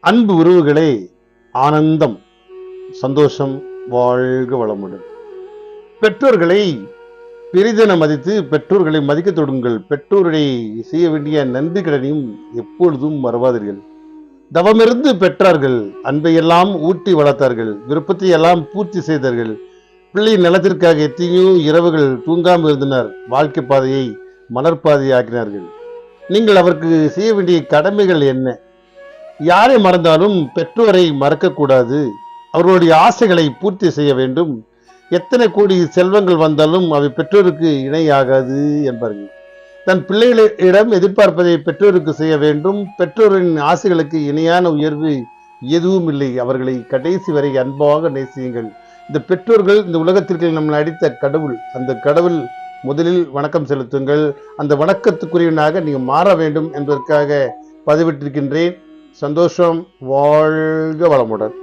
அன்பு உறவுகளே, ஆனந்தம், சந்தோஷம், வாழ்க வளமுடன். பெற்றோர்களை பெரிதென மதித்து பெற்றோர்களை மதிக்க தொடுங்கள். பெற்றோர்களை செய்ய வேண்டிய நன்றி கடனையும் எப்பொழுதும் மறவாதீர்கள். தவமிருந்து பெற்றார்கள், அன்பையெல்லாம் ஊட்டி வளர்த்தார்கள், விருப்பத்தை எல்லாம் பூர்த்தி செய்தார்கள். பிள்ளை நலத்திற்காக எத்தனையோ இரவுகள் தூங்காமல் இருந்தனர். வாழ்க்கை பாதையை மலர்பாதையை ஆக்கினார்கள். நீங்கள் அவருக்கு செய்ய வேண்டிய கடமைகள் என்ன? யாரை மறந்தாலும் பெற்றோரை மறக்கக்கூடாது. அவர்களுடைய ஆசைகளை பூர்த்தி செய்ய வேண்டும். எத்தனை கோடி செல்வங்கள் வந்தாலும் அவை பெற்றோருக்கு இணையாகாது என்பார்கள். தன் பிள்ளைகளிடம் எதிர்பார்ப்பதை பெற்றோருக்கு செய்ய வேண்டும். பெற்றோரின் ஆசைகளுக்கு இணையான உயர்வு எதுவும் இல்லை. அவர்களை கடைசி வரை அன்பாக நேசியுங்கள். இந்த பெற்றோர்கள் இந்த உலகத்திற்கு நம்மளை அடித்த கடவுள். அந்த கடவுள் முதலில் வணக்கம் செலுத்துங்கள். அந்த வணக்கத்துக்குரியவனாக நீங்க மாற வேண்டும் என்பதற்காக பதிவிட்டிருக்கின்றேன். சந்தோஷம், வாழ்க வளமுடன்.